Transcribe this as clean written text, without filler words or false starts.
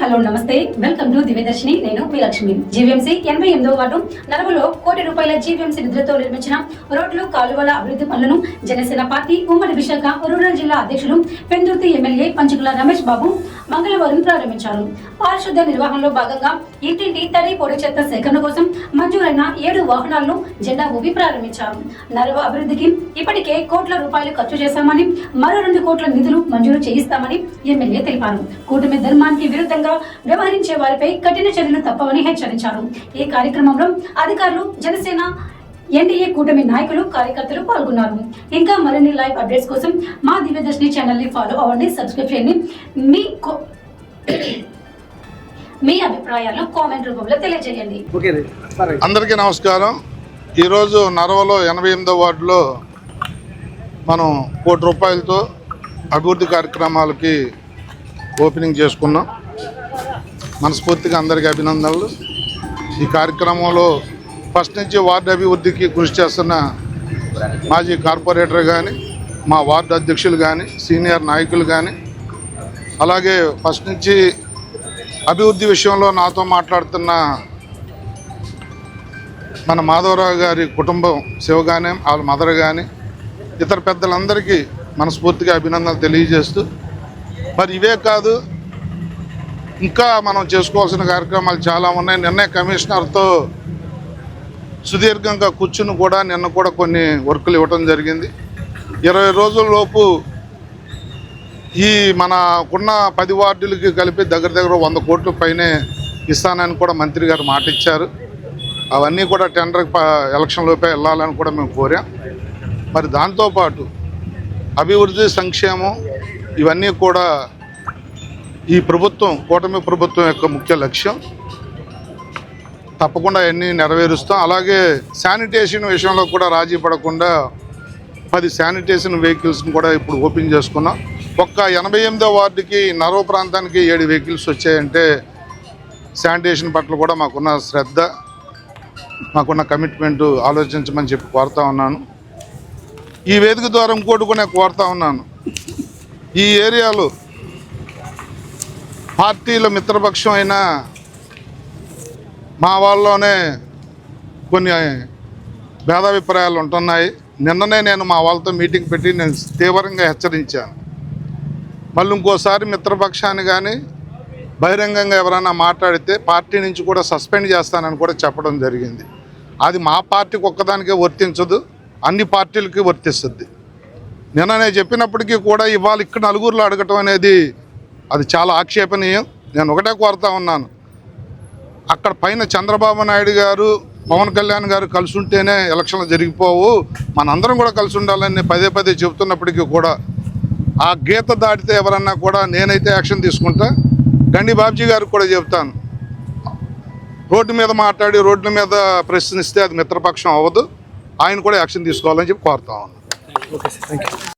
Hello నమస్తే, welcome to Divyadarshini. నేను మీ Lakshmi. GVMC 88వ ward నరవలో ₹1 కోటి జీవీఎంసీ నిధులతో నిర్మించిన రోడ్లు, కాలువల అభివృద్ధి పనులను జనసేన పార్టీ ఉమ్మడి విశాఖ రూరల్ జిల్లా అధ్యక్షులు పెందుర్తి ఎమ్మెల్యే పంచుకుల రమేష్ బాబు మంగళవారం ప్రారంభించారు. పారిశుద్ధ నిర్వహణలో భాగంగా ఇంటింటి తడి పొడి చెత్త సేకరణ కోసం మంజూరైన 7 వాహనాలను జెండా ఊపి ప్రారంభించారు. నరవ అభివృద్ధికి ఇప్పటికే కోట్ల రూపాయలు ఖర్చు చేశామని, మరో 2 కోట్ల నిధులు మంజూరు చేయిస్తామని ఎమ్మెల్యే తెలిపారు. కూటమి ధర్మానికి విరుద్ధంగా వ్యవహరించే వారిపై కఠిన చర్యలు తప్పవని హెచ్చరించారు. ఈ కార్యక్రమంలో అధికారులు, జనసేన, ఎన్డీఏ కూటమి నాయకులు, కార్యకర్తలు పాల్గొన్నారు. ఇంకా మరిన్ని లైవ్ అప్డేట్స్ కోసం మా దివ్యదర్శిని ఛానల్ ని ఫాలో అవ్వండి, సబ్స్క్రైబ్ చేయండి. మీ అభిప్రాయాలను కామెంట్ రూపంలో తెలియజేయండి. అందరికీ నమస్కారం. ఈరోజు నరవలో 88వ వార్డులో మనం ₹1 కోటితో అభివృద్ధి కార్యక్రమాలకి ఓపెనింగ్ చేసుకున్నాం. మనస్ఫూర్తిగా అందరికీ అభినందనలు. ఈ కార్యక్రమంలో ఫస్ట్ నుంచి వార్డు అభివృద్ధికి కృషి చేస్తున్న మాజీ కార్పొరేటర్ కానీ, మా వార్డు అధ్యక్షులు కానీ, సీనియర్ నాయకులు కానీ, అలాగే ఫస్ట్ నుంచి అభివృద్ధి విషయంలో నాతో మాట్లాడుతున్న మన మాధవరావు గారి కుటుంబం శివ కానీ, వాళ్ళ మదర్ కానీ, ఇతర పెద్దలందరికీ మనస్ఫూర్తిగా అభినందనలు తెలియజేస్తూ, మరి ఇవే కాదు, ఇంకా మనం చేసుకోవాల్సిన కార్యక్రమాలు చాలా ఉన్నాయి. నిన్నే కమిషనర్తో సుదీర్ఘంగా కూర్చుని కూడా నిన్న కూడా కొన్ని వర్కులు ఇవ్వడం జరిగింది. 20 రోజుల లోపు ఈ మనకున్న 10 వార్డులకి కలిపి దగ్గర 100 కోట్ల పైనే ఇస్తానని కూడా మంత్రి గారు మాట ఇచ్చారు. అవన్నీ కూడా టెండర్ ఎలక్షన్ లోపే వెళ్ళాలని కూడా మేము కోరాం. మరి దాంతోపాటు అభివృద్ధి, సంక్షేమం ఇవన్నీ కూడా ఈ ప్రభుత్వం, కూటమి ప్రభుత్వం యొక్క ముఖ్య లక్ష్యం. తప్పకుండా అన్నీ నెరవేరుస్తాం. అలాగే శానిటేషన్ విషయంలో కూడా రాజీ పడకుండా 10 శానిటేషన్ వెహికల్స్ని కూడా ఇప్పుడు ఓపెన్ చేసుకున్నాం. ఒక్క 88వ వార్డుకి నరవ ప్రాంతానికి 7 వెహికల్స్ వచ్చాయంటే శానిటేషన్ పట్ల కూడా మాకున్న శ్రద్ధ, మాకున్న కమిట్మెంటు ఆలోచించమని చెప్పి కోరుతా ఉన్నాను. ఈ వేదిక ద్వారా ఇంకోటి కూడా కోరుతా ఉన్నాను. ఈ ఏరియాలో పార్టీల మిత్రపక్షం అయినా మా వాళ్ళలోనే కొన్ని భేదాభిప్రాయాలు ఉంటున్నాయి. నిన్ననే నేను మా వాళ్ళతో మీటింగ్ పెట్టి నేను తీవ్రంగా హెచ్చరించాను. మళ్ళీ ఇంకోసారి మిత్రపక్షాన్ని కానీ బహిరంగంగా ఎవరైనా మాట్లాడితే పార్టీ నుంచి కూడా సస్పెండ్ చేస్తానని కూడా చెప్పడం జరిగింది. అది మా పార్టీకి ఒక్కదానికే వర్తించదు, అన్ని పార్టీలకి వర్తిస్తుంది. నిన్ననే చెప్పినప్పటికీ కూడా ఇవాళ ఇక్కడ నలుగురిలో అడగటం అనేది అది చాలా ఆక్షేపణీయం. నేను ఒకటే కోరుతా ఉన్నాను, అక్కడ పైన చంద్రబాబు నాయుడు గారు, పవన్ కళ్యాణ్ గారు కలిసి ఉంటేనే ఎలక్షన్లు జరిగిపోవు, మనందరం కూడా కలిసి ఉండాలని పదే చెబుతున్నప్పటికీ కూడా ఆ గీత దాటితే ఎవరన్నా కూడా నేనైతే యాక్షన్ తీసుకుంటా. గండి బాబ్జీ గారికి కూడా చెబుతాను, రోడ్డు మీద మాట్లాడి రోడ్ల మీద ప్రశ్నిస్తే అది మిత్రపక్షం అవ్వదు, ఆయన కూడా యాక్షన్ తీసుకోవాలని చెప్పి కోరుతా ఉన్నాను.